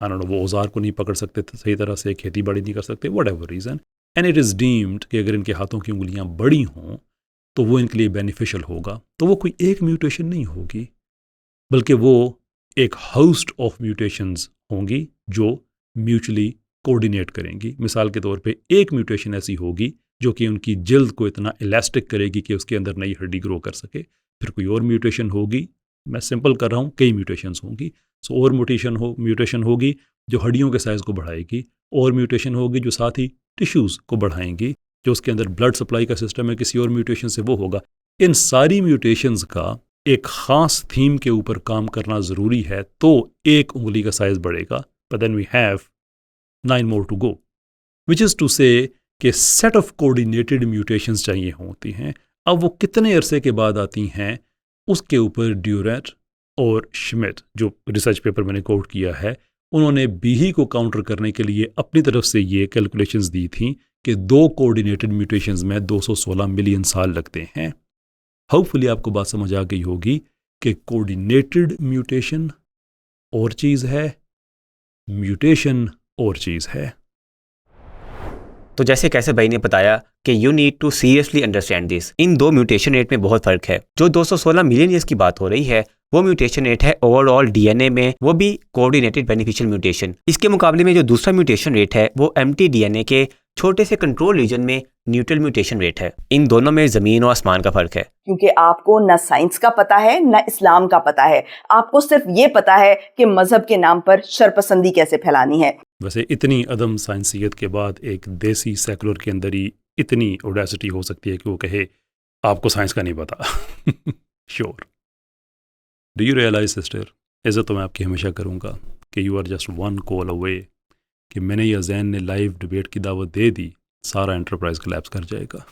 आई डोंट नो वो औजार को नहीं पकड़ सकते सही तरह से, खेती बाड़ी नहीं कर सकते, whatever reason, and it is deemed कि अगर इनके हाथों की उंगलियाँ बड़ी हों तो वो इनके लिए बेनिफिशियल होगा, तो वो कोई एक म्यूटेशन नहीं होगी, बल्कि वो एक होस्ट ऑफ म्यूटेशंस होंगी जो म्यूचुअली कोऑर्डिनेट करेंगी। मिसाल के तौर पे एक म्यूटेशन ऐसी होगी जो कि उनकी जल्द को इतना इलास्टिक करेगी कि उसके अंदर नई हड्डी ग्रो कर सके। फिर कोई और म्यूटेशन होगी, मैं सिंपल कर रहा हूँ, कई म्यूटेशंस होंगी। सो और म्यूटेशन होगी जो हड्डियों के साइज़ को बढ़ाएगी, और म्यूटेशन होगी जो साथ ही टिश्यूज़ को बढ़ाएंगी, जो उसके अंदर ब्लड सप्लाई का सिस्टम है किसी और म्यूटेशन से वो होगा। इन सारी म्यूटेशंस का एक ख़ास थीम के ऊपर काम करना ज़रूरी है, तो एक उंगली का साइज़ बढ़ेगा, but then we have 9 more to go, which is to say कि सेट ऑफ कोऑर्डिनेटेड म्यूटेशंस चाहिए होती हैं। अब वो कितने अरसे के बाद आती हैं, उसके ऊपर ड्यूरेट और श्मिट, जो रिसर्च पेपर मैंने कोट किया है, उन्होंने बीही को काउंटर करने के लिए अपनी तरफ से ये कैलकुलेशंस दी थी कि 2 कोऑर्डिनेटेड म्यूटेशंस में 216 मिलियन साल लगते हैं। होपफुली आपको बात समझ आ गई होगी कि कोऑर्डिनेटेड म्यूटेशन और चीज़ है, म्यूटेशन और चीज़ है। तो जैसे कैसे भाई ने बताया कि you need to seriously understand this, इन 2 म्यूटेशन रेट में बहुत फ़र्क है। जो 216 मिलियन ईयर्स की बात हो रही है वो म्यूटेशन रेट है ओवरऑल डीएनए में, वो भी कोऑर्डिनेटेड बेनिफिशियल म्यूटेशन। इसके मुकाबले में जो दूसरा म्यूटेशन रेट है वो एम्प्टी डीएनए के छोटे से कंट्रोल रीजन में न्यूट्रल म्यूटेशन रेट है। इन दोनों में ज़मीन और आसमान का फ़र्क है, क्योंकि आपको न साइंस का पता है न इस्लाम का पता है, आपको सिर्फ ये पता है कि मजहब के नाम पर शरपसंदी कैसे फैलानी है। वैसे इतनी अदम साइंसियत के बाद एक देसी सेकुलर के अंदर ही इतनी ऑडेसिटी हो सकती है कि वो कहे आपको साइंस का नहीं पता। Sure, do you realise sister, इज़्ज़त तो मैं आपकी हमेशा करूँगा कि you are just 1 call away कि मैंने या जैन ने लाइव डिबेट की दावत दे दी, सारा एंटरप्राइज कोलैप्स कर जाएगा।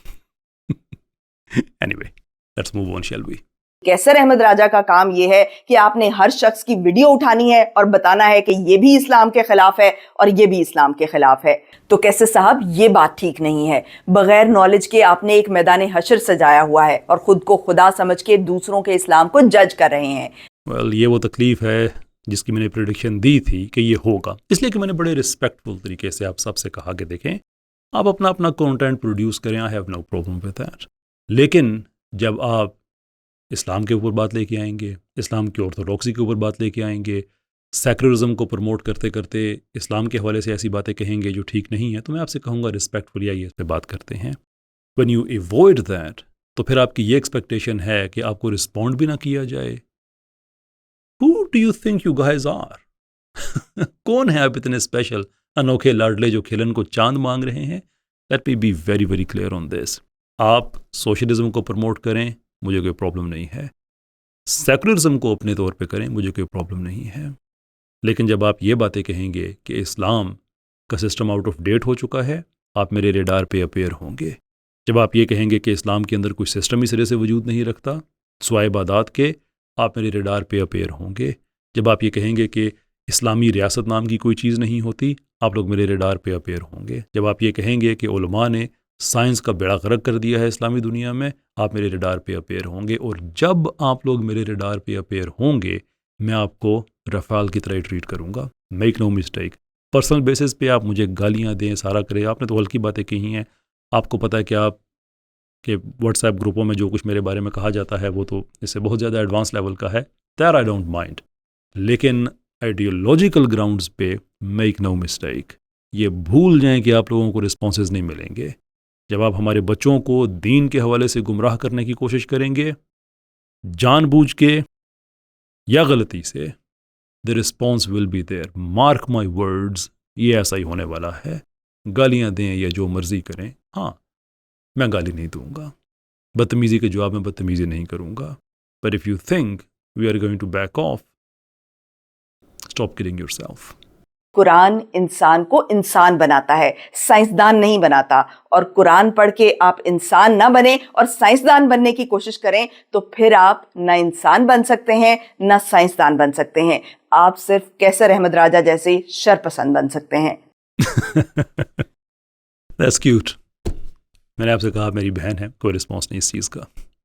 Anyway, let's move on, shall we. Qaiser Ahmed Raja का काम यह है कि आपने हर शख्स की वीडियो उठानी है और बताना है कि ये भी इस्लाम के खिलाफ है और ये भी इस्लाम के खिलाफ है। तो कैसर साहब, ये बात ठीक नहीं है। बगैर नॉलेज के आपने एक मैदान हशर सजाया हुआ है और खुद को खुदा समझ के दूसरों के इस्लाम को जज कर रहे हैं। वेल, ये वो तकलीफ है जिसकी मैंने प्रेडिक्शन दी थी कि ये होगा, इसलिए कि मैंने बड़े रिस्पेक्टफुल तरीके से आप सबसे कहा कि देखें, आप अपना अपना कंटेंट प्रोड्यूस करें, I have no problem with that. लेकिन जब आप इस्लाम के ऊपर बात लेके आएंगे, इस्लाम की ऑर्थोडॉक्सी के ऊपर बात लेके आएंगे, सेकुलरिज्म को प्रमोट करते करते इस्लाम के हवाले से ऐसी बातें कहेंगे जो ठीक नहीं है, तो मैं आपसे कहूँगा रिस्पेक्टफुली आइए इस पर बात करते हैं। व्हेन यू अवॉइड दैट, तो फिर आपकी ये एक्सपेक्टेशन है कि आपको रिस्पॉन्ड भी ना किया जाए। Who do you think you guys are? कौन है आप इतने स्पेशल, अनोखे लाडले जो खिलन को चांद मांग रहे हैं? Let me be very very clear on this. आप सोशलिज्म को प्रमोट करें, मुझे कोई प्रॉब्लम नहीं है। सेकुलरिज्म को अपने तौर पे करें, मुझे कोई प्रॉब्लम नहीं है। लेकिन जब आप ये बातें कहेंगे कि इस्लाम का सिस्टम आउट ऑफ डेट हो चुका है, आप मेरे रेडार पे अपेयर होंगे। जब आप ये कहेंगे कि इस्लाम के अंदर कोई सिस्टम ही सिरे से वजूद नहीं रखता सिवाय इबादत के, आप मेरे रेडार पे अपेयर होंगे। जब आप ये कहेंगे कि इस्लामी रियासत नाम की कोई चीज़ नहीं होती, आप लोग मेरे रेडार पे अपेयर होंगे। जब आप ये कहेंगे कि उलमा ने साइंस का बेड़ा गर्क कर दिया है इस्लामी दुनिया में, आप मेरे रेडार पे अपेयर होंगे। और जब आप लोग मेरे रेडार पे अपेयर होंगे, मैं आपको रफ़ाल की तरह ट्रीट करूँगा। Make no mistake, personal basis पे आप मुझे गालियाँ दें, सारा करें, आपने तो हल्की बातें कही हैं। आपको पता है कि आप के व्हाट्सएप ग्रुपों में जो कुछ मेरे बारे में कहा जाता है वो तो इससे बहुत ज़्यादा एडवांस लेवल का है, दैट आई डोंट माइंड। लेकिन आइडियोलॉजिकल ग्राउंड्स पे मेक नो मिस्टेक, ये भूल जाएं कि आप लोगों को रिस्पॉन्सेज नहीं मिलेंगे। जब आप हमारे बच्चों को दीन के हवाले से गुमराह करने की कोशिश करेंगे, जानबूझ के या गलती से, the response will be there. Mark my words, ये ऐसा ही होने वाला है। गालियाँ दें या जो मर्जी करें, हाँ मैं गाली नहीं दूंगा, बदतमीज़ी के जवाब में बदतमीज़ी नहीं करूंगा। But if you think we are going to back off, stop killing yourself. Quran इंसान को इंसान बनाता है, साइंसदान नहीं बनाता। और कुरान पढ़ के आप इंसान ना बने और साइंसदान बनने की कोशिश करें तो फिर आप ना इंसान बन सकते हैं ना साइंसदान बन सकते हैं। आप सिर्फ कैसर अहमद राजा जैसे शरपसंद बन सकते हैं। That's cute. मैंने आपसे कहा मेरी बहन है, कोई रिस्पॉन्स नहीं इस चीज़ का।